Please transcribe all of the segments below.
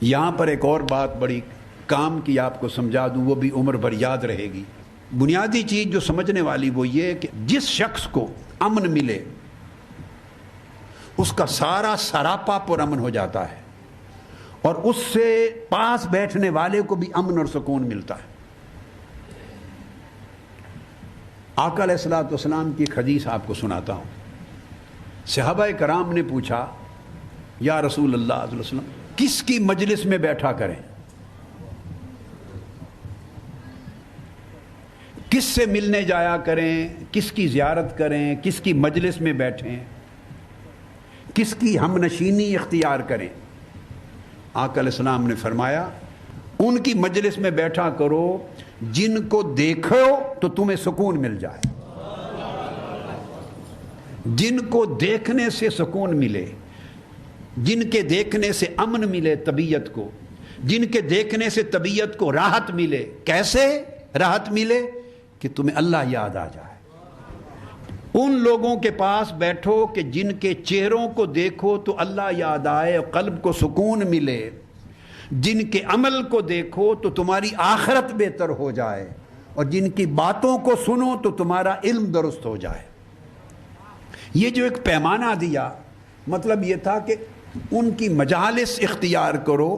یہاں پر ایک اور بات بڑی کام کی آپ کو سمجھا دوں، وہ بھی عمر بھر یاد رہے گی۔ بنیادی چیز جو سمجھنے والی وہ یہ کہ جس شخص کو امن ملے اس کا سارا سراپا پر امن ہو جاتا ہے، اور اس سے پاس بیٹھنے والے کو بھی امن اور سکون ملتا ہے۔ آقا علیہ الصلوۃ والسلام کی ایک حدیث آپ کو سناتا ہوں۔ صحابہ کرام نے پوچھا، یا رسول اللہ صلی اللہ علیہ وسلم، کس کی مجلس میں بیٹھا کریں، کس سے ملنے جایا کریں، کس کی زیارت کریں، کس کی مجلس میں بیٹھیں، کس کی ہم نشینی اختیار کریں؟ آقا علیہ السلام نے فرمایا، ان کی مجلس میں بیٹھا کرو جن کو دیکھو تو تمہیں سکون مل جائے، جن کو دیکھنے سے سکون ملے، جن کے دیکھنے سے امن ملے طبیعت کو، جن کے دیکھنے سے طبیعت کو راحت ملے۔ کیسے راحت ملے؟ کہ تمہیں اللہ یاد آ جائے۔ ان لوگوں کے پاس بیٹھو کہ جن کے چہروں کو دیکھو تو اللہ یاد آئے اور قلب کو سکون ملے، جن کے عمل کو دیکھو تو تمہاری آخرت بہتر ہو جائے، اور جن کی باتوں کو سنو تو تمہارا علم درست ہو جائے۔ یہ جو ایک پیمانہ دیا، مطلب یہ تھا کہ ان کی مجالس اختیار کرو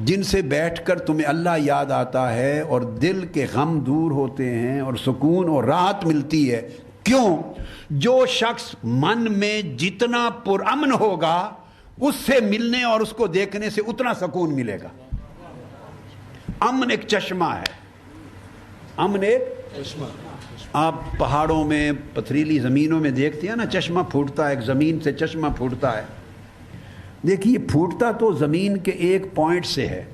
جن سے بیٹھ کر تمہیں اللہ یاد آتا ہے اور دل کے غم دور ہوتے ہیں اور سکون اور راحت ملتی ہے۔ کیوں؟ جو شخص من میں جتنا پرامن ہوگا اس سے ملنے اور اس کو دیکھنے سے اتنا سکون ملے گا۔ امن ایک چشمہ ہے، امن ایک چشمہ۔ آپ پہاڑوں میں پتھریلی زمینوں میں دیکھتے ہیں نا، چشمہ پھوٹتا ہے، ایک زمین سے چشمہ پھوٹتا ہے۔ دیکھیے پھوٹتا تو زمین کے ایک پوائنٹ سے ہے،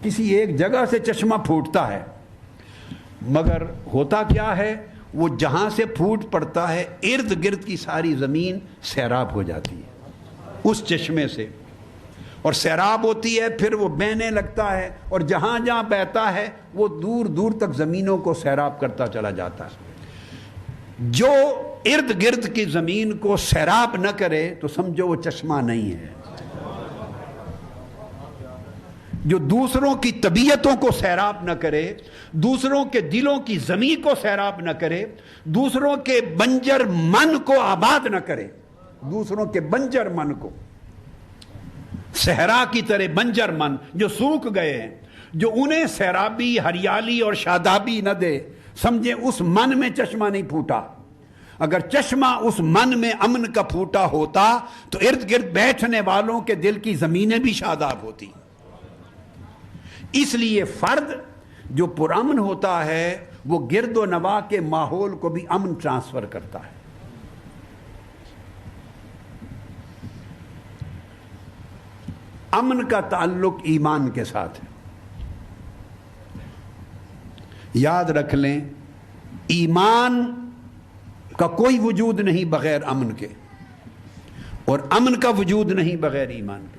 کسی ایک جگہ سے چشمہ پھوٹتا ہے، مگر ہوتا کیا ہے، وہ جہاں سے پھوٹ پڑتا ہے ارد گرد کی ساری زمین سیراب ہو جاتی ہے اس چشمے سے، اور سیراب ہوتی ہے، پھر وہ بہنے لگتا ہے، اور جہاں جہاں بہتا ہے وہ دور دور تک زمینوں کو سیراب کرتا چلا جاتا ہے۔ جو ارد گرد کی زمین کو سیراب نہ کرے تو سمجھو وہ چشمہ نہیں ہے۔ جو دوسروں کی طبیعتوں کو سیراب نہ کرے، دوسروں کے دلوں کی زمین کو سیراب نہ کرے، دوسروں کے بنجر من کو آباد نہ کرے، دوسروں کے بنجر من کو، صحرا کی طرح بنجر من جو سوکھ گئے ہیں، جو انہیں سیرابی، ہریالی اور شادابی نہ دے، سمجھے اس من میں چشمہ نہیں پھوٹا۔ اگر چشمہ اس من میں امن کا پھوٹا ہوتا تو ارد گرد بیٹھنے والوں کے دل کی زمینیں بھی شاداب ہوتی۔ اس لیے فرد جو پرامن ہوتا ہے وہ گرد و نواح کے ماحول کو بھی امن ٹرانسفر کرتا ہے۔ امن کا تعلق ایمان کے ساتھ ہے۔ یاد رکھ لیں، ایمان کا کوئی وجود نہیں بغیر امن کے، اور امن کا وجود نہیں بغیر ایمان کے۔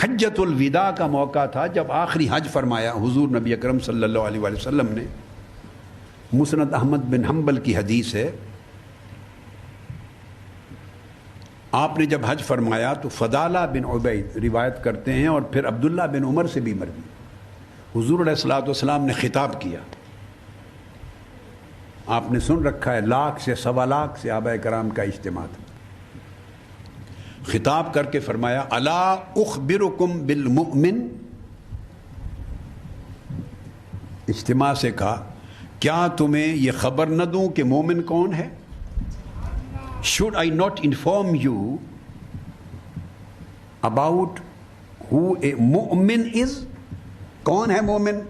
حجۃ الوداع کا موقع تھا جب آخری حج فرمایا حضور نبی اکرم صلی اللہ علیہ وآلہ وسلم نے۔ مسند احمد بن حنبل کی حدیث ہے، آپ نے جب حج فرمایا تو فضالہ بن عبید روایت کرتے ہیں، اور پھر عبداللہ بن عمر سے بھی مروی، حضور علیہ الصلوۃ والسلام نے خطاب کیا۔ آپ نے سن رکھا ہے 1,00,000 سے 1,25,000 صحابہ کرام کا اجتماع تھا۔ خطاب کر کے فرمایا، الا اخبرکم بالمؤمن، اجتماع سے کہا کیا تمہیں یہ خبر نہ دوں کہ مومن کون ہے؟ Should I not inform you about who a mu'min is? کون ہے مومن؟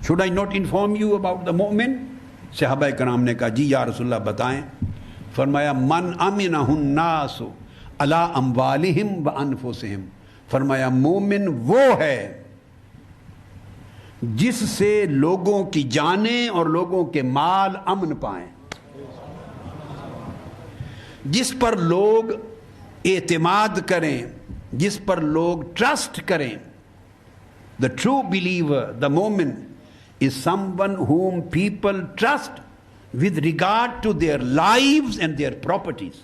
Should I not inform you about the mu'min? صحابہ کرام نے کہا جی یا رسول اللہ بتائیں۔ فرمایا من امنہ الناس علی اموالہم وانفسہم، فرمایا مومن وہ ہے جس سے لوگوں کی جانیں اور لوگوں کے مال امن پائیں، جس پر لوگ اعتماد کریں، جس پر لوگ ٹرسٹ کریں۔ The true believer, the mu'min, is someone whom people trust with regard to their lives and their properties.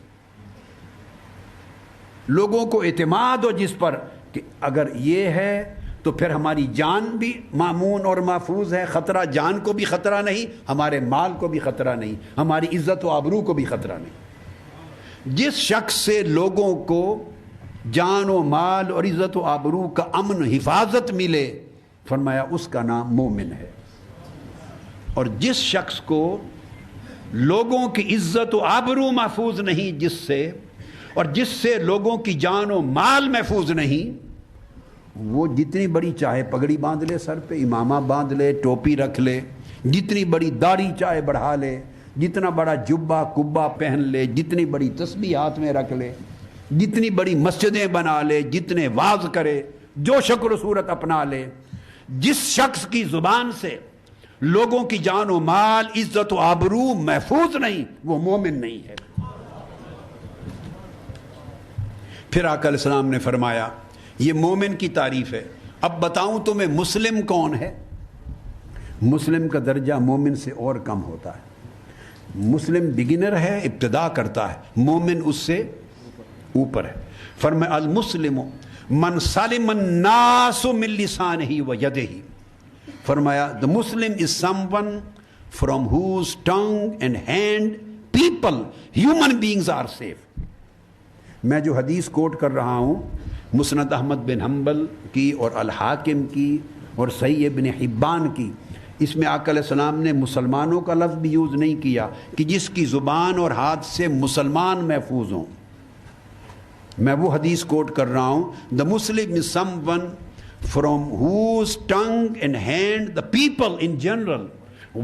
لوگوں کو اعتماد ہو جس پر کہ اگر یہ ہے تو پھر ہماری جان بھی مامون اور محفوظ ہے، خطرہ جان کو بھی خطرہ نہیں، ہمارے مال کو بھی خطرہ نہیں، ہماری عزت و آبرو کو بھی خطرہ نہیں۔ جس شخص سے لوگوں کو جان و مال اور عزت و آبرو کا امن حفاظت ملے، فرمایا اس کا نام مومن ہے۔ اور جس شخص کو لوگوں کی عزت و آبرو محفوظ نہیں، جس سے لوگوں کی جان و مال محفوظ نہیں، وہ جتنی بڑی چاہے پگڑی باندھ لے، سر پہ امامہ باندھ لے، ٹوپی رکھ لے، جتنی بڑی داڑھی چاہے بڑھا لے، جتنا بڑا جبہ کبا پہن لے، جتنی بڑی تسبیح ہاتھ میں رکھ لے، جتنی بڑی مسجدیں بنا لے، جتنے واعظ کرے، جو شکل و صورت اپنا لے، جس شخص کی زبان سے لوگوں کی جان و مال عزت و آبرو محفوظ نہیں، وہ مومن نہیں ہے۔ پھر آقا علیہ السلام نے فرمایا یہ مومن کی تعریف ہے۔ اب بتاؤں تمہیں مسلم کون ہے؟ مسلم کا درجہ مومن سے اور کم ہوتا ہے۔ مسلم بگنر ہے، ابتدا کرتا ہے، مومن اس سے اوپر ہے۔ فرمایا المسلم من سلم الناس من لسانہ و یدہ، فرمایا the Muslim is someone from whose tongue and hand people, human beings are safe۔ میں جو حدیث کوٹ کر رہا ہوں مسند احمد بن حنبل کی اور الحاکم کی اور صحیح ابن حبان کی، اس میں آقا علیہ السلام نے مسلمانوں کا لفظ بھی یوز نہیں کیا کہ جس کی زبان اور ہاتھ سے مسلمان محفوظ ہوں۔ میں وہ حدیث کوٹ کر رہا ہوں the Muslim is someone from whose tongue and hand the people in general,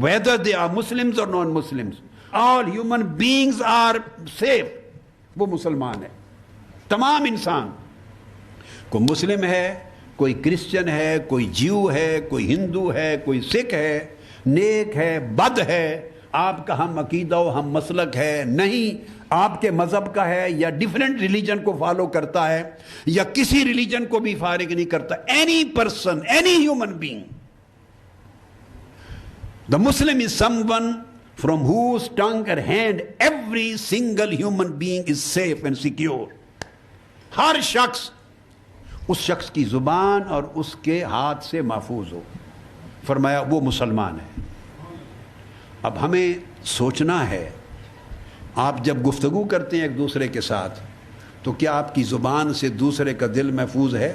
whether they are Muslims or non-Muslims, all human beings are safe۔ وہ مسلمان ہے، تمام انسان، کوئی مسلم ہے، کوئی کرسچن ہے، کوئی جیو ہے، کوئی ہندو ہے، کوئی سکھ ہے، نیک ہے، بد ہے، آپ کا ہم عقیدہ و ہم مسلک ہے نہیں، آپ کے مذہب کا ہے یا ڈیفرنٹ ریلیجن کو فالو کرتا ہے یا کسی ریلیجن کو بھی فارغ نہیں کرتا، any person, any human being, the Muslim is some one from whose tongue and hand every single human being is safe and secure۔ ہر شخص اس شخص کی زبان اور اس کے ہاتھ سے محفوظ ہو، فرمایا وہ مسلمان ہے۔ اب ہمیں سوچنا ہے، آپ جب گفتگو کرتے ہیں ایک دوسرے کے ساتھ تو کیا آپ کی زبان سے دوسرے کا دل محفوظ ہے؟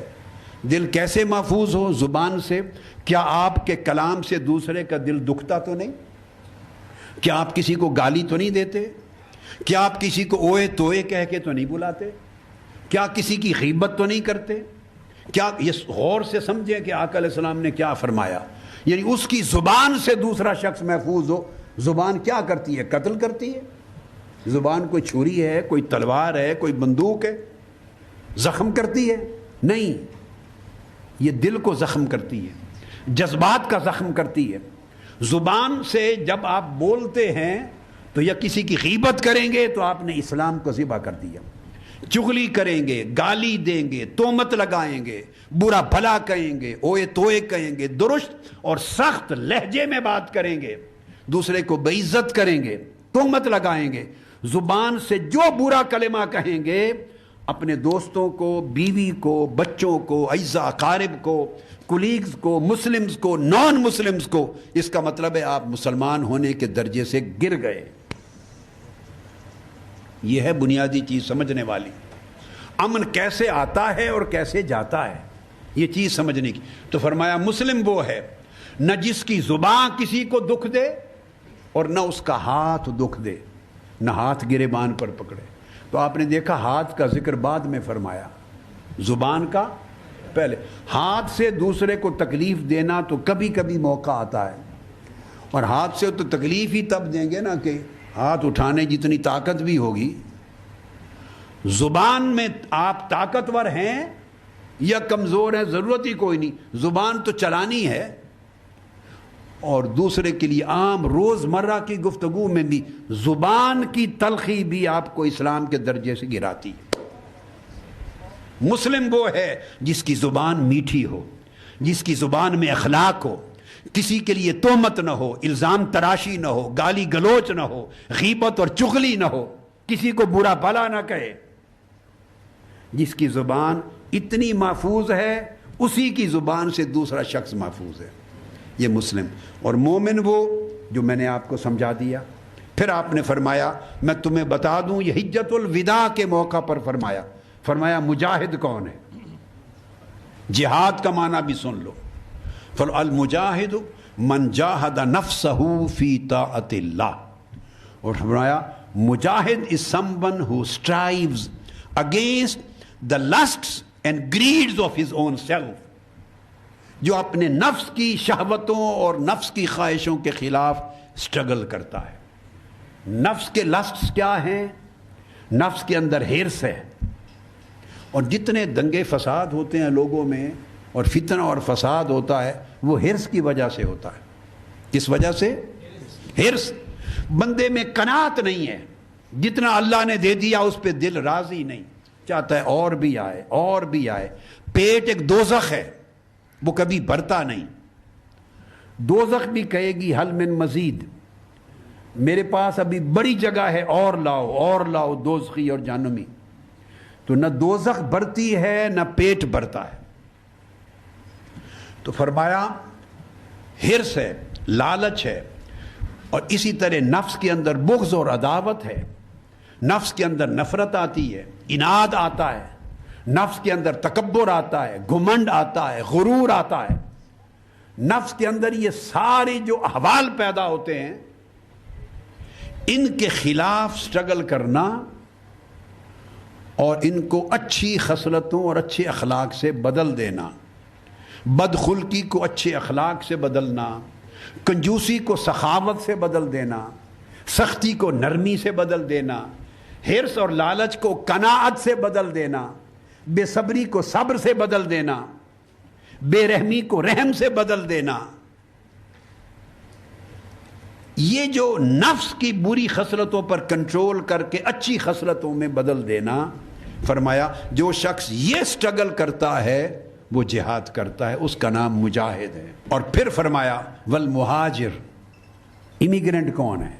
دل کیسے محفوظ ہو؟ زبان سے۔ کیا آپ کے کلام سے دوسرے کا دل دکھتا تو نہیں؟ کیا آپ کسی کو گالی تو نہیں دیتے؟ کیا آپ کسی کو اوئے توئے کہہ کے تو نہیں بلاتے؟ کیا کسی کی غیبت تو نہیں کرتے؟ کیا یہ غور سے سمجھیں کہ آقا علیہ السلام نے کیا فرمایا، یعنی اس کی زبان سے دوسرا شخص محفوظ ہو۔ زبان کیا کرتی ہے؟ قتل کرتی ہے۔ زبان کوئی چھری ہے، کوئی تلوار ہے، کوئی بندوق ہے، زخم کرتی ہے؟ نہیں، یہ دل کو زخم کرتی ہے، جذبات کا زخم کرتی ہے۔ زبان سے جب آپ بولتے ہیں تو یا کسی کی غیبت کریں گے تو آپ نے اسلام کو ذبح کر دیا، چغلی کریں گے، گالی دیں گے، تہمت لگائیں گے، برا بھلا کہیں گے، اوئے توئے کہیں گے، درست اور سخت لہجے میں بات کریں گے، دوسرے کو بے عزت کریں گے، تہمت لگائیں گے۔ زبان سے جو برا کلمہ کہیں گے اپنے دوستوں کو، بیوی کو، بچوں کو، اعزاء اقارب کو، کولیگز کو، مسلمز کو، نان مسلمز کو، اس کا مطلب ہے آپ مسلمان ہونے کے درجے سے گر گئے۔ یہ ہے بنیادی چیز سمجھنے والی۔ امن کیسے آتا ہے اور کیسے جاتا ہے، یہ چیز سمجھنے کی۔ تو فرمایا مسلم وہ ہے نہ جس کی زبان کسی کو دکھ دے اور نہ اس کا ہاتھ دکھ دے، نہ ہاتھ گریبان پر پکڑے۔ تو آپ نے دیکھا ہاتھ کا ذکر بعد میں فرمایا، زبان کا پہلے۔ ہاتھ سے دوسرے کو تکلیف دینا تو کبھی کبھی موقع آتا ہے، اور ہاتھ سے تو تکلیف ہی تب دیں گے نا کہ ہاتھ اٹھانے جتنی طاقت بھی ہوگی۔ زبان میں آپ طاقتور ہیں یا کمزور ہیں ضرورت ہی کوئی نہیں، زبان تو چلانی ہے۔ اور دوسرے کے لیے عام روزمرہ کی گفتگو میں بھی زبان کی تلخی بھی آپ کو اسلام کے درجے سے گراتی ہے۔ مسلم وہ ہے جس کی زبان میٹھی ہو، جس کی زبان میں اخلاق ہو، کسی کے لیے تہمت نہ ہو، الزام تراشی نہ ہو، گالی گلوچ نہ ہو، غیبت اور چغلی نہ ہو، کسی کو برا بھلا نہ کہے۔ جس کی زبان اتنی محفوظ ہے اسی کی زبان سے دوسرا شخص محفوظ ہے، یہ مسلم۔ اور مومن وہ جو میں نے آپ کو سمجھا دیا۔ پھر آپ نے فرمایا میں تمہیں بتا دوں، یہ حجت الوداع کے موقع پر فرمایا مجاہد کون ہے؟ جہاد کا معنی بھی سن لو، المجاہد من جاہد نفسہ فی طاعت اللہ، اور فرمایا مجاہد is someone who strives against the lusts and greeds of his own self، جو اپنے نفس کی شہوتوں اور نفس کی خواہشوں کے خلاف سٹرگل کرتا ہے۔ نفس کے لسٹس کیا ہیں؟ نفس کے اندر ہرس ہے، اور جتنے دنگے فساد ہوتے ہیں لوگوں میں اور فتنہ اور فساد ہوتا ہے وہ ہرس کی وجہ سے ہوتا ہے۔ کس وجہ سے؟ ہرس۔ بندے میں قناعت نہیں ہے، جتنا اللہ نے دے دیا اس پہ دل راضی نہیں، چاہتا ہے اور بھی آئے اور بھی آئے۔ پیٹ ایک دوزخ ہے، وہ کبھی بھرتا نہیں۔ دوزخ بھی کہے گی حل من مزید، میرے پاس ابھی بڑی جگہ ہے، اور لاؤ دوزخی اور جہنمی۔ تو نہ دوزخ بھرتی ہے نہ پیٹ بھرتا ہے۔ تو فرمایا ہرس ہے، لالچ ہے، اور اسی طرح نفس کے اندر بغض اور عداوت ہے، نفس کے اندر نفرت آتی ہے، اناد آتا ہے، نفس کے اندر تکبر آتا ہے، گھمنڈ آتا ہے، غرور آتا ہے۔ نفس کے اندر یہ سارے جو احوال پیدا ہوتے ہیں ان کے خلاف سٹرگل کرنا اور ان کو اچھی خصلتوں اور اچھے اخلاق سے بدل دینا، بدخلقی کو اچھے اخلاق سے بدلنا، کنجوسی کو سخاوت سے بدل دینا، سختی کو نرمی سے بدل دینا، ہرس اور لالچ کو قناعت سے بدل دینا، بے صبری کو صبر سے بدل دینا، بے رحمی کو رحم سے بدل دینا۔ یہ جو نفس کی بری خصلتوں پر کنٹرول کر کے اچھی خصلتوں میں بدل دینا، فرمایا جو شخص یہ سٹرگل کرتا ہے وہ جہاد کرتا ہے، اس کا نام مجاہد ہے۔ اور پھر فرمایا والمہاجر، امیگرنٹ کون ہے؟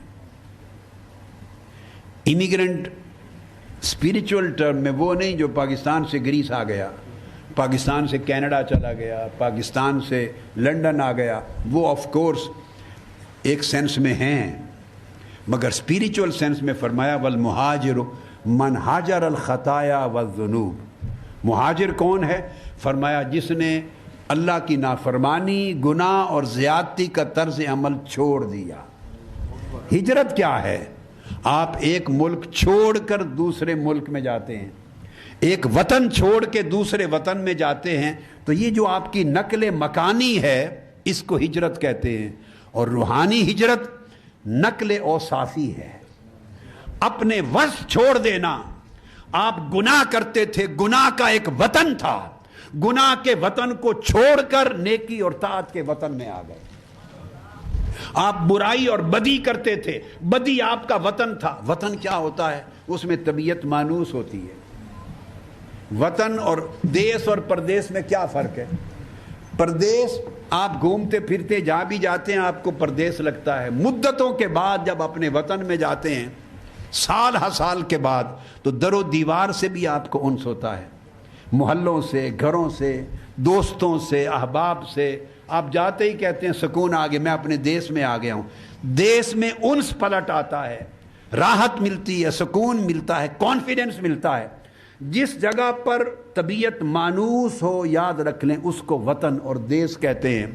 امیگرنٹ اسپریچول ٹرم میں وہ نہیں جو پاکستان سے گریس آ گیا، پاکستان سے کینیڈا چلا گیا، پاکستان سے لنڈن آ گیا، وہ آف کورس ایک سینس میں ہیں، مگر اسپریچول سینس میں فرمایا والمہاجر من ہاجر الخطایا والذنوب۔ مہاجر کون ہے؟ فرمایا جس نے اللہ کی نافرمانی، گناہ اور زیادتی کا طرز عمل چھوڑ دیا۔ ہجرت کیا ہے؟ آپ ایک ملک چھوڑ کر دوسرے ملک میں جاتے ہیں، ایک وطن چھوڑ کے دوسرے وطن میں جاتے ہیں، تو یہ جو آپ کی نقل مکانی ہے اس کو ہجرت کہتے ہیں۔ اور روحانی ہجرت نقل اوصافی ہے، اپنے وصف چھوڑ دینا۔ آپ گناہ کرتے تھے، گناہ کا ایک وطن تھا، گناہ کے وطن کو چھوڑ کر نیکی اور طاعت کے وطن میں آ گئے۔ آپ برائی اور بدی کرتے تھے، بدی آپ کا وطن تھا۔ وطن کیا ہوتا ہے؟ اس میں طبیعت مانوس ہوتی ہے۔ وطن اور دیس اور پردیس میں کیا فرق ہے؟ پردیس آپ گھومتے پھرتے جہاں بھی جاتے ہیں آپ کو پردیس لگتا ہے، مدتوں کے بعد جب اپنے وطن میں جاتے ہیں، سال ہر سال کے بعد، تو در و دیوار سے بھی آپ کو انس ہوتا ہے، محلوں سے، گھروں سے، دوستوں سے، احباب سے۔ آپ جاتے ہی کہتے ہیں سکون آ گیا، میں اپنے دیس میں آ گیا ہوں۔ دیس میں انس پلٹ آتا ہے، راحت ملتی ہے، سکون ملتا ہے، کانفیڈنس ملتا ہے۔ جس جگہ پر طبیعت مانوس ہو، یاد رکھ لیں اس کو وطن اور دیس کہتے ہیں۔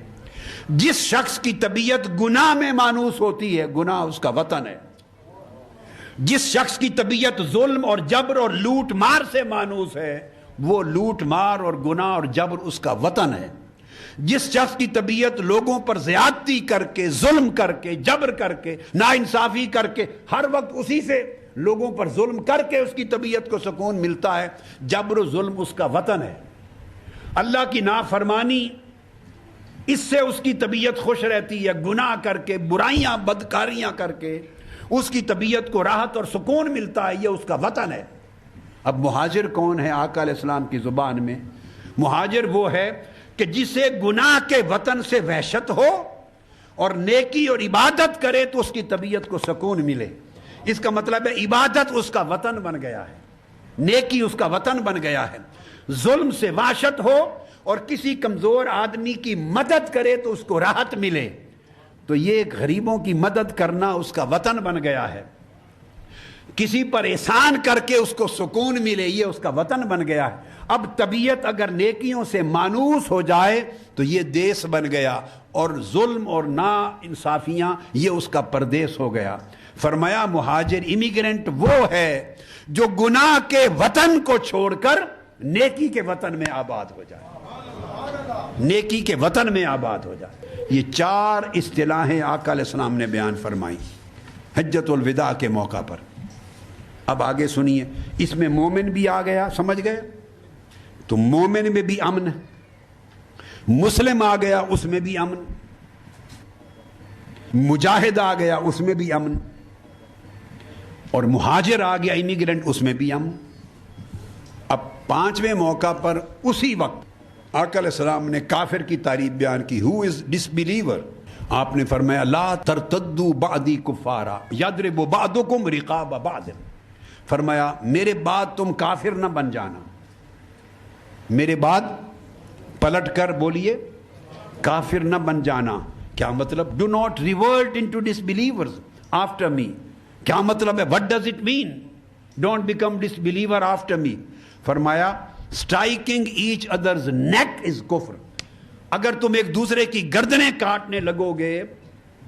جس شخص کی طبیعت گناہ میں مانوس ہوتی ہے، گناہ اس کا وطن ہے۔ جس شخص کی طبیعت ظلم اور جبر اور لوٹ مار سے مانوس ہے، وہ لوٹ مار اور گناہ اور جبر اس کا وطن ہے۔ جس شخص کی طبیعت لوگوں پر زیادتی کر کے، ظلم کر کے، جبر کر کے، ناانصافی کر کے، ہر وقت اسی سے لوگوں پر ظلم کر کے اس کی طبیعت کو سکون ملتا ہے، جبر و ظلم اس کا وطن ہے۔ اللہ کی نافرمانی، اس سے اس کی طبیعت خوش رہتی ہے، گناہ کر کے، برائیاں بدکاریاں کر کے اس کی طبیعت کو راحت اور سکون ملتا ہے، یہ اس کا وطن ہے۔ اب مہاجر کون ہے آقا علیہ السلام کی زبان میں؟ مہاجر وہ ہے کہ جسے گناہ کے وطن سے وحشت ہو اور نیکی اور عبادت کرے تو اس کی طبیعت کو سکون ملے۔ اس کا مطلب ہے عبادت اس کا وطن بن گیا ہے، نیکی اس کا وطن بن گیا ہے. ظلم سے وحشت ہو اور کسی کمزور آدمی کی مدد کرے تو اس کو راحت ملے, تو یہ غریبوں کی مدد کرنا اس کا وطن بن گیا ہے. کسی پر احسان کر کے اس کو سکون ملے, یہ اس کا وطن بن گیا ہے. اب طبیعت اگر نیکیوں سے مانوس ہو جائے تو یہ دیس بن گیا, اور ظلم اور نا انصافیاں یہ اس کا پردیس ہو گیا. فرمایا مہاجر امیگرنٹ وہ ہے جو گناہ کے وطن کو چھوڑ کر نیکی کے وطن میں آباد ہو جائے, نیکی کے وطن میں آباد ہو جائے. یہ 4 اصطلاحیں آقا علیہ السلام نے بیان فرمائی حجۃ الوداع کے موقع پر. اب آگے سنیے, اس میں مومن بھی آ گیا, سمجھ گئے؟ تو مومن میں بھی امن ہے, مسلم آ گیا اس میں بھی امن, مجاہد آ گیا اس میں بھی امن, اور مہاجر آ گیا امیگرنٹ اس میں بھی امن. اب 5ویں موقع پر اسی وقت آقا علیہ السلام نے کافر کی تعریف بیان کی. ہو از ڈسبلیور؟ آپ نے فرمایا لا ترتدوا بعدی کفارا یضرب بعضکم رقاب بعض. فرمایا میرے بعد تم کافر نہ بن جانا, میرے بعد پلٹ کر بولیے کافر نہ بن جانا. کیا مطلب؟ Do not revert into disbelievers after me. کیا مطلب ہے؟ What does it mean don't become disbeliever after me? فرمایا striking each other's neck is kufr. اگر تم ایک دوسرے کی گردنیں کاٹنے لگو گے,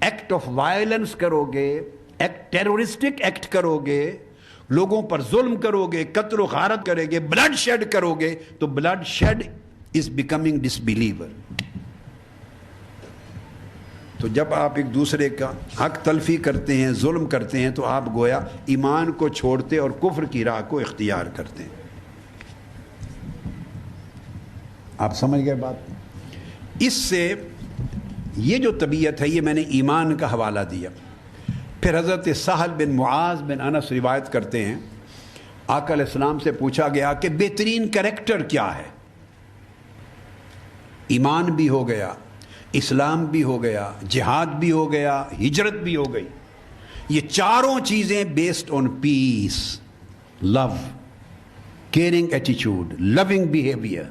ایکٹ آف وائلنس کرو گے, ٹیرورسٹک ایکٹ کرو گے, لوگوں پر ظلم کرو گے, قتل و غارت کرو گے, بلڈ شیڈ کرو گے, تو bloodshed is becoming disbeliever. تو جب آپ ایک دوسرے کا حق تلفی کرتے ہیں, ظلم کرتے ہیں, تو آپ گویا ایمان کو چھوڑتے اور کفر کی راہ کو اختیار کرتے ہیں. آپ سمجھ گئے بات؟ اس سے یہ جو طبیعت ہے, یہ میں نے ایمان کا حوالہ دیا. پھر حضرت سہل بن معاذ بن انس روایت کرتے ہیں, آقا علیہ السلام سے پوچھا گیا کہ بہترین کریکٹر کیا ہے؟ ایمان بھی ہو گیا, اسلام بھی ہو گیا, جہاد بھی ہو گیا, ہجرت بھی ہو گئی. یہ 4 چیزیں based on peace, love, caring ایٹیچیوڈ, لونگ بیہیویئر.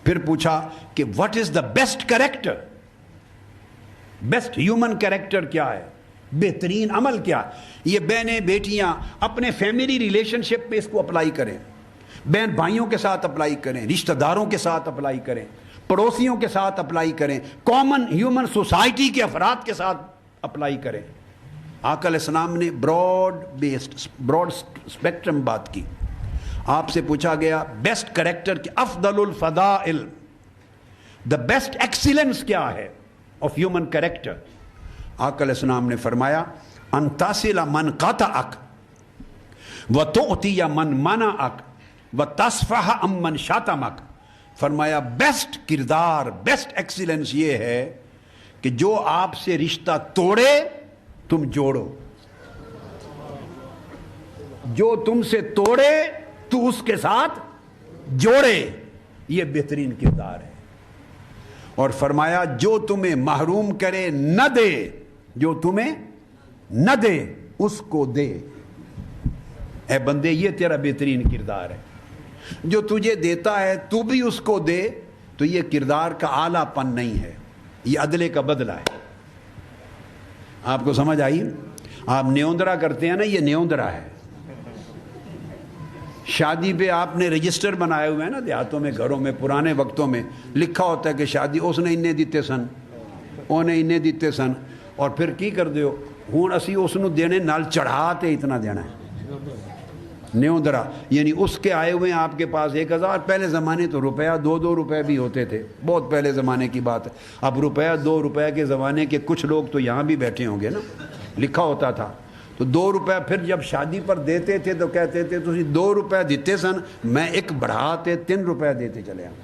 پھر پوچھا کہ what is the best character, best human character کیا ہے, بہترین عمل کیا؟ یہ بہنیں بیٹیاں اپنے فیملی ریلیشن شپ پہ اس کو اپلائی کریں, بہن بھائیوں کے ساتھ اپلائی کریں, رشتہ داروں کے ساتھ اپلائی کریں, پڑوسیوں کے ساتھ اپلائی کریں, کامن ہیومن سوسائٹی کے افراد کے ساتھ اپلائی کریں. آقا علیہ السلام نے براڈ اسپیکٹرم بات کی. آپ سے پوچھا گیا بیسٹ کریکٹر کی, افضل الفضائل, دا بیسٹ ایکسیلنس کیا ہے آف ہیومن کریکٹر؟ آقا علیہ السلام نے فرمایا ان تصل من قطعک وتعطی من منعک وتصفح عمن شتمک. فرمایا بیسٹ کردار, بیسٹ ایکسیلنس یہ ہے کہ جو آپ سے رشتہ توڑے تم جوڑو, جو تم سے توڑے تو اس کے ساتھ جوڑے. یہ بہترین کردار ہے. اور فرمایا جو تمہیں محروم کرے نہ دے, جو تمہیں نہ دے اس کو دے. اے بندے یہ تیرا بہترین کردار ہے. جو تجھے دیتا ہے تو بھی اس کو دے, تو یہ کردار کا اعلیٰ پن نہیں ہے, یہ عدلے کا بدلہ ہے. آپ کو سمجھ آئی؟ آپ نیوندرا کرتے ہیں نا, یہ نیوندرا ہے. شادی پہ آپ نے رجسٹر بنائے ہوئے ہیں نا دیہاتوں میں, گھروں میں, پرانے وقتوں میں لکھا ہوتا ہے کہ شادی اس نے انہیں دیتے سن, انہیں انہیں دیتے سن, اور پھر کی کر دیو ہوں اسی اس نو دینے نال چڑھاتے اتنا دینا ہے. نیوندرا یعنی اس کے آئے ہوئے ہیں آپ کے پاس 1000. پہلے زمانے تو روپیہ 2 روپے بھی ہوتے تھے, بہت پہلے زمانے کی بات ہے. اب روپیہ 2 روپے کے زمانے کے کچھ لوگ تو یہاں بھی بیٹھے ہوں گے نا, لکھا ہوتا تھا. تو 2 روپے پھر جب شادی پر دیتے تھے تو کہتے تھے تسی 2 روپے دیتے سن, میں ایک بڑھاتے 3 روپے دیتے چلے آؤں.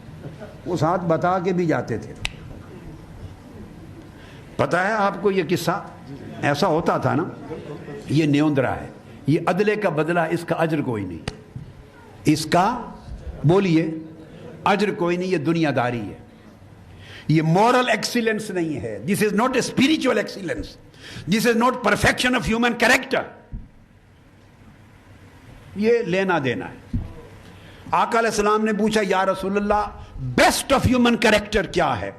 وہ ساتھ بتا کے بھی جاتے تھے. پتہ ہے آپ کو یہ قصہ ایسا ہوتا تھا نا. یہ نیوندرا ہے, یہ عدلے کا بدلہ, اس کا اجر کوئی نہیں, اس کا بولیے اجر کوئی نہیں. یہ دنیا داری ہے, یہ مورل ایکسیلنس نہیں ہے. This is not a spiritual excellence, this is not perfection of human character. یہ لینا دینا ہے. آقا علیہ السلام نے پوچھا یا رسول اللہ بیسٹ آف ہیومن کریکٹر کیا ہے,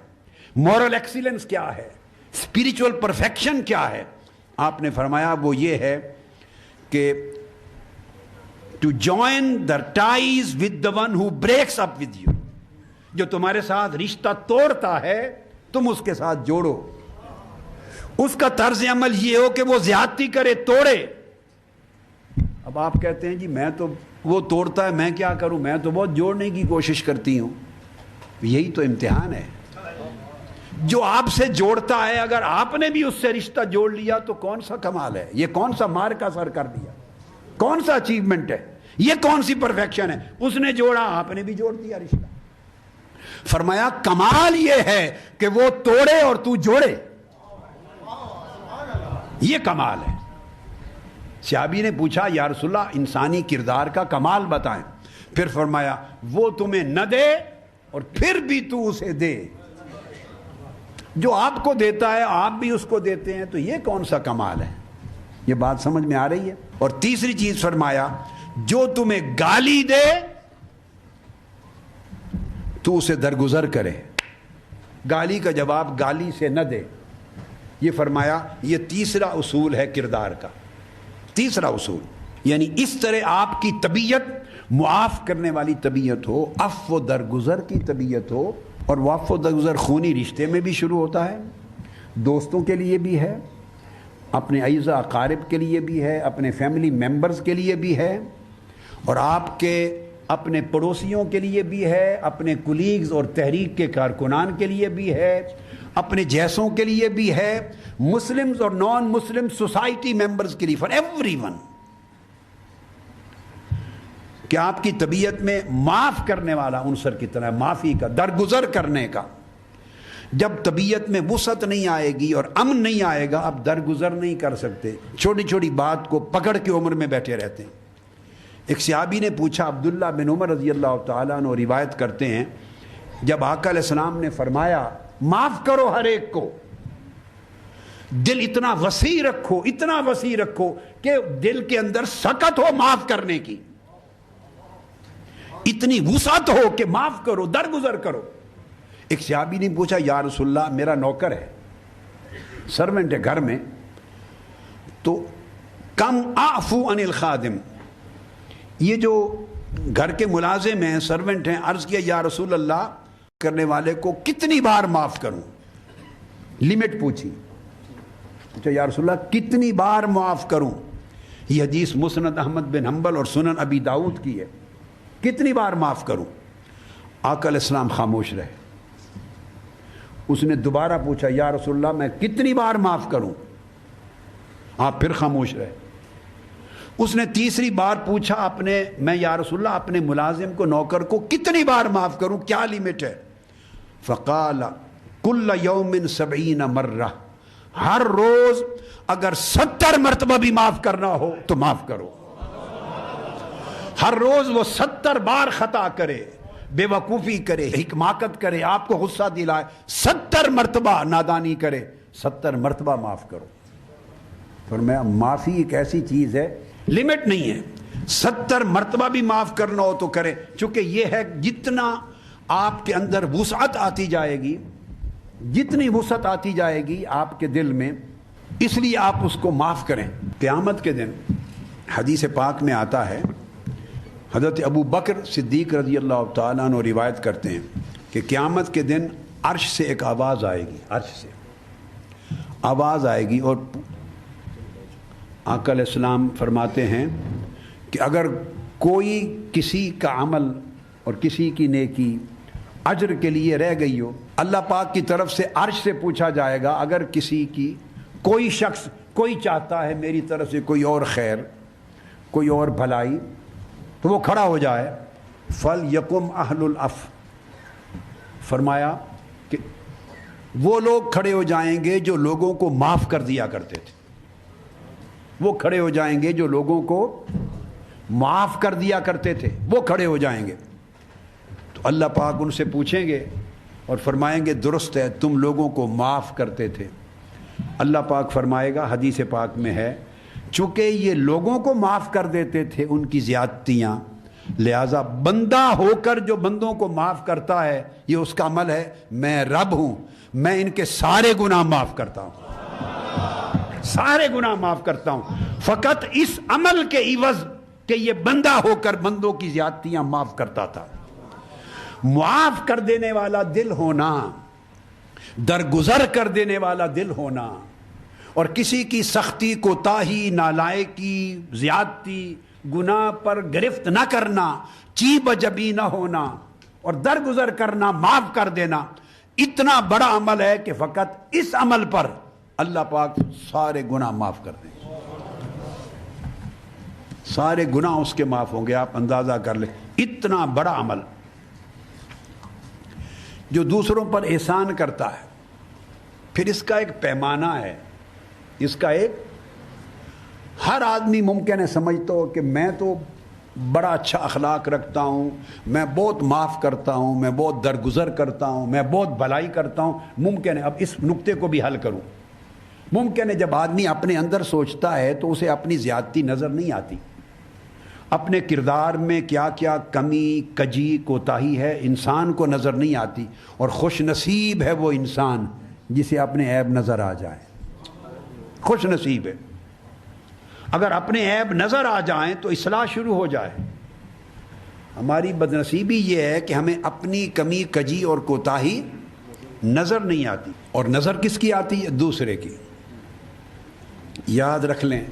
مورل ایکسیلنس کیا ہے, اسپرچوئل پرفیکشن کیا ہے؟ آپ نے فرمایا وہ یہ ہے کہ to join the ties with the one who breaks up with you, جو تمہارے ساتھ رشتہ توڑتا ہے تم اس کے ساتھ جوڑو. اس کا طرز عمل یہ ہو کہ وہ زیادتی کرے, توڑے. اب آپ کہتے ہیں جی میں تو, وہ توڑتا ہے میں کیا کروں, میں تو بہت جوڑنے کی کوشش کرتی ہوں. یہی تو امتحان ہے. جو آپ سے جوڑتا ہے اگر آپ نے بھی اس سے رشتہ جوڑ لیا تو کون سا کمال ہے, یہ کون سا مار کا سر کر دیا, کون سا اچیومنٹ ہے, یہ کون سی پرفیکشن ہے؟ اس نے جوڑا, آپ نے بھی جوڑ دیا رشتہ. فرمایا کمال یہ ہے کہ وہ توڑے اور تو جوڑے, یہ کمال ہے. صحابی نے پوچھا یا رسول اللہ انسانی کردار کا کمال بتائیں. پھر فرمایا وہ تمہیں نہ دے اور پھر بھی تو اسے دے. جو آپ کو دیتا ہے آپ بھی اس کو دیتے ہیں, تو یہ کون سا کمال ہے؟ یہ بات سمجھ میں آ رہی ہے؟ اور تیسری چیز فرمایا جو تمہیں گالی دے تو اسے درگزر کرے, گالی کا جواب گالی سے نہ دے. یہ فرمایا یہ تیسرا اصول ہے کردار کا, تیسرا اصول. یعنی اس طرح آپ کی طبیعت معاف کرنے والی طبیعت ہو, عفو و درگزر کی طبیعت ہو. اور وہ عفو و درگزر خونی رشتے میں بھی شروع ہوتا ہے, دوستوں کے لیے بھی ہے, اپنے اعزا اقارب کے لیے بھی ہے, اپنے فیملی ممبرز کے لیے بھی ہے, اور آپ کے اپنے پڑوسیوں کے لیے بھی ہے, اپنے کولیگز اور تحریک کے کارکنان کے لیے بھی ہے, اپنے جیسوں کے لیے بھی ہے, مسلمز اور نان مسلم سوسائٹی ممبرز کے لیے, فار ایوری ون. کہ آپ کی طبیعت میں معاف کرنے والا عنصر کتنا ہے, معافی کا, درگزر کرنے کا. جب طبیعت میں وسعت نہیں آئے گی اور امن نہیں آئے گا, آپ درگزر نہیں کر سکتے, چھوٹی چھوٹی بات کو پکڑ کے عمر میں بیٹھے رہتے ہیں. ایک صحابی نے پوچھا, عبداللہ بن عمر رضی اللہ تعالیٰ عنہ روایت کرتے ہیں, جب آقا علیہ السلام نے فرمایا معاف کرو ہر ایک کو, دل اتنا وسیع رکھو, اتنا وسیع رکھو کہ دل کے اندر سکت ہو معاف کرنے کی, اتنی وسعت ہو کہ معاف کرو, درگزر کرو. ایک صحابی نے پوچھا یا رسول اللہ میرا نوکر ہے, سرونٹ ہے گھر میں, تو کم اعفو عن الخادم, یہ جو گھر کے ملازم ہیں, سرونٹ ہیں, عرض کیا یا رسول اللہ کرنے والے کو کتنی بار معاف کروں, لمٹ پوچھی. اچھا یا رسول اللہ کتنی بار معاف کروں؟ یہ حدیث مسند احمد بن حنبل اور سنن ابی داؤد کی ہے. کتنی بار معاف کروں؟ آقا علیہ السلام خاموش رہے. اس نے دوبارہ پوچھا یا رسول اللہ میں کتنی بار معاف کروں؟ آپ پھر خاموش رہے. اس نے تیسری بار پوچھا میں یا رسول اللہ اپنے ملازم کو, نوکر کو کتنی بار معاف کروں, کیا لمٹ ہے؟ فقال کل یوم 70 مرہ, ہر روز اگر 70 مرتبہ بھی معاف کرنا ہو تو معاف کرو. ہر روز وہ 70 بار خطا کرے, بے وقوفی کرے, حکماقت کرے, آپ کو غصہ دلائے, 70 مرتبہ نادانی کرے, 70 مرتبہ معاف کرو. فرمایا معافی ایک ایسی چیز ہے, لمٹ نہیں ہے, 70 مرتبہ بھی معاف کرنا ہو تو کرے. چونکہ یہ ہے جتنا آپ کے اندر وسعت آتی جائے گی, جتنی وسعت آتی جائے گی آپ کے دل میں, اس لیے آپ اس کو معاف کریں. قیامت کے دن حدیث پاک میں آتا ہے, حضرت ابو بکر صدیق رضی اللہ تعالیٰ عنہ روایت کرتے ہیں کہ قیامت کے دن عرش سے ایک آواز آئے گی, عرش سے آواز آئے گی, اور آقا علیہ السلام فرماتے ہیں کہ اگر کوئی کسی کا عمل اور کسی کی نیکی اجر کے لیے رہ گئی ہو, اللہ پاک کی طرف سے عرش سے پوچھا جائے گا اگر کسی کی کوئی شخص کوئی چاہتا ہے میری طرف سے کوئی اور خیر, کوئی اور بھلائی, تو وہ کھڑا ہو جائے. فَلْيَقُمْ أَهْلُ الْعَفْوِ, فرمایا کہ وہ لوگ کھڑے ہو جائیں گے جو لوگوں کو معاف کر دیا کرتے تھے, وہ کھڑے ہو جائیں گے جو لوگوں کو معاف کر دیا کرتے تھے, وہ کھڑے ہو جائیں گے. تو اللہ پاک ان سے پوچھیں گے اور فرمائیں گے درست ہے تم لوگوں کو معاف کرتے تھے. اللہ پاک فرمائے گا, حدیث پاک میں ہے چونکہ یہ لوگوں کو معاف کر دیتے تھے ان کی زیادتیاں، لہذا بندہ ہو کر جو بندوں کو معاف کرتا ہے یہ اس کا عمل ہے، میں رب ہوں، میں ان کے سارے گناہ معاف کرتا ہوں، سارے گناہ معاف کرتا ہوں، فقط اس عمل کے عوض کہ یہ بندہ ہو کر بندوں کی زیادتیاں معاف کرتا تھا۔ معاف کر دینے والا دل ہونا، درگزر کر دینے والا دل ہونا، اور کسی کی سختی، کوتاہی، نالائکی، زیادتی، گناہ پر گرفت نہ کرنا، چیب جبی نہ ہونا اور درگزر کرنا، معاف کر دینا، اتنا بڑا عمل ہے کہ فقط اس عمل پر اللہ پاک سارے گناہ معاف کر دیں، سارے گناہ اس کے معاف ہوں گے۔ آپ اندازہ کر لیں، اتنا بڑا عمل جو دوسروں پر احسان کرتا ہے، پھر اس کا ایک پیمانہ ہے، اس کا ایک، ہر آدمی ممکن ہے سمجھتا ہو کہ میں تو بڑا اچھا اخلاق رکھتا ہوں، میں بہت معاف کرتا ہوں، میں بہت درگزر کرتا ہوں، میں بہت بھلائی کرتا ہوں۔ ممکن ہے، اب اس نقطے کو بھی حل کروں، ممکن ہے جب آدمی اپنے اندر سوچتا ہے تو اسے اپنی زیادتی نظر نہیں آتی، اپنے کردار میں کیا کیا کمی، کجی، کوتاہی ہے انسان کو نظر نہیں آتی، اور خوش نصیب ہے وہ انسان جسے اپنے عیب نظر آ جائے، خوش نصیب ہے۔ اگر اپنے عیب نظر آ جائیں تو اصلاح شروع ہو جائے۔ ہماری بدنصیبی یہ ہے کہ ہمیں اپنی کمی، کجی اور کوتاہی نظر نہیں آتی، اور نظر کس کی آتی ہے؟ دوسرے کی۔ یاد رکھ لیں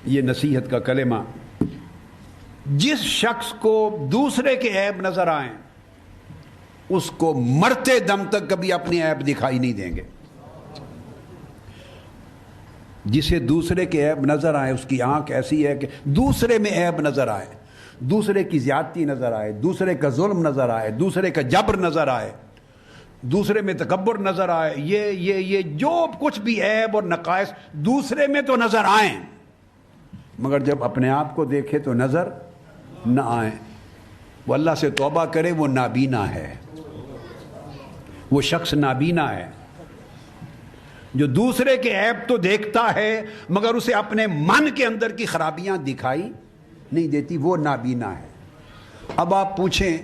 یہ نصیحت کا کلمہ، جس شخص کو دوسرے کے عیب نظر آئیں اس کو مرتے دم تک کبھی اپنے عیب دکھائی نہیں دیں گے۔ جسے دوسرے کے عیب نظر آئے اس کی آنکھ ایسی ہے کہ دوسرے میں عیب نظر آئے، دوسرے کی زیادتی نظر آئے، دوسرے کا ظلم نظر آئے، دوسرے کا جبر نظر آئے، دوسرے میں تکبر نظر آئے، یہ جو کچھ بھی عیب اور نقائص دوسرے میں تو نظر آئیں، مگر جب اپنے آپ کو دیکھے تو نظر نہ آئیں۔ وہ اللہ سے توبہ کرے، وہ نابینا ہے، وہ شخص نابینا ہے جو دوسرے کے عیب تو دیکھتا ہے مگر اسے اپنے من کے اندر کی خرابیاں دکھائی نہیں دیتی، وہ نابینا ہے۔ اب آپ پوچھیں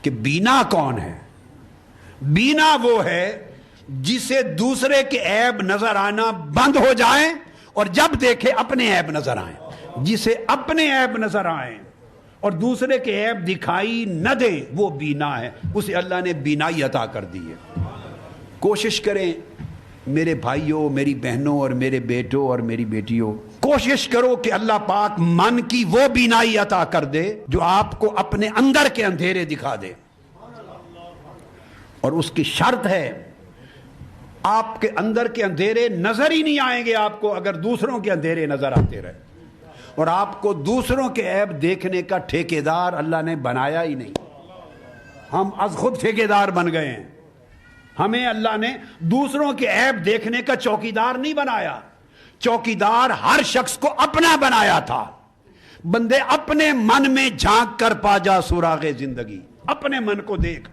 کہ بینا کون ہے؟ بینا وہ ہے جسے دوسرے کے عیب نظر آنا بند ہو جائیں اور جب دیکھے اپنے عیب نظر آئیں، جسے اپنے عیب نظر آئیں اور دوسرے کے عیب دکھائی نہ دے، وہ بینا ہے، اسے اللہ نے بینائی عطا کر دی ہے۔ کوشش کریں میرے بھائیوں، میری بہنوں اور میرے بیٹوں اور میری بیٹیوں، کوشش کرو کہ اللہ پاک من کی وہ بینائی عطا کر دے جو آپ کو اپنے اندر کے اندھیرے دکھا دے، اور اس کی شرط ہے آپ کے اندر کے اندھیرے نظر ہی نہیں آئیں گے آپ کو اگر دوسروں کے اندھیرے نظر آتے رہے، اور آپ کو دوسروں کے عیب دیکھنے کا ٹھیکیدار اللہ نے بنایا ہی نہیں، ہم از خود ٹھیکیدار بن گئے ہیں۔ ہمیں اللہ نے دوسروں کے عیب دیکھنے کا چوکیدار نہیں بنایا، چوکیدار ہر شخص کو اپنا بنایا تھا۔ بندے اپنے من میں جھانک کر پا جا سراغ زندگی، اپنے من کو دیکھ،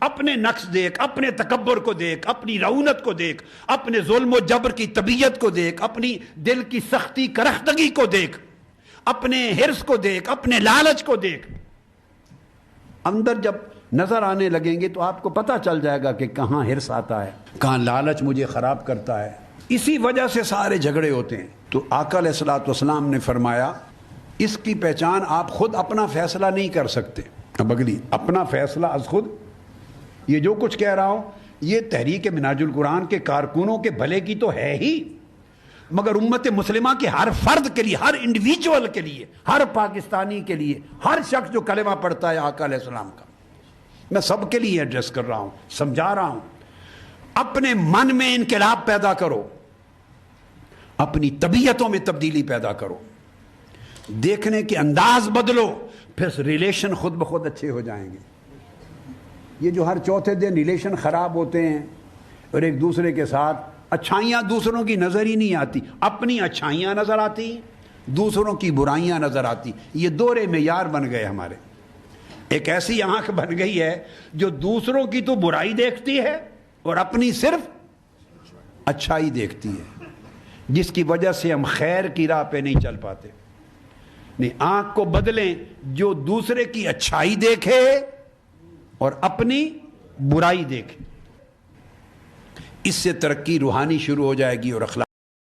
اپنے نقص دیکھ، اپنے تکبر کو دیکھ، اپنی رعونت کو دیکھ، اپنے ظلم و جبر کی طبیعت کو دیکھ، اپنی دل کی سختی کرختگی کو دیکھ، اپنے حرص کو دیکھ، اپنے لالچ کو دیکھ۔ اندر جب نظر آنے لگیں گے تو آپ کو پتہ چل جائے گا کہ کہاں حرص آتا ہے، کہاں لالچ مجھے خراب کرتا ہے۔ اسی وجہ سے سارے جھگڑے ہوتے ہیں۔ تو آقا علیہ الصلوۃ والسلام نے فرمایا اس کی پہچان آپ خود اپنا فیصلہ نہیں کر سکتے۔ اب اگلی، اپنا فیصلہ از خود، یہ جو کچھ کہہ رہا ہوں یہ تحریک منہاج القرآن کے کارکنوں کے بھلے کی تو ہے ہی، مگر امت مسلمہ کے ہر فرد کے لیے، ہر انڈیویجول کے لیے، ہر پاکستانی کے لیے، ہر شخص جو کلمہ پڑھتا ہے آقا علیہ السلام کا، میں سب کے لیے ایڈریس کر رہا ہوں، سمجھا رہا ہوں۔ اپنے من میں انقلاب پیدا کرو، اپنی طبیعتوں میں تبدیلی پیدا کرو، دیکھنے کے انداز بدلو، پھر ریلیشن خود بخود اچھے ہو جائیں گے۔ یہ جو ہر چوتھے دن ریلیشن خراب ہوتے ہیں اور ایک دوسرے کے ساتھ اچھائیاں دوسروں کی نظر ہی نہیں آتی، اپنی اچھائیاں نظر آتی، دوسروں کی برائیاں نظر آتی، یہ دورے معیار بن گئے ہمارے۔ ایک ایسی آنکھ بن گئی ہے جو دوسروں کی تو برائی دیکھتی ہے اور اپنی صرف اچھائی دیکھتی ہے۔ جس کی وجہ سے ہم خیر کی راہ پہ نہیں چل پاتے. نہیں، آنکھ کو بدلیں جو دوسرے کی اچھائی دیکھے اور اپنی برائی دیکھے. اس سے ترقی روحانی شروع ہو جائے گی اور اخلاق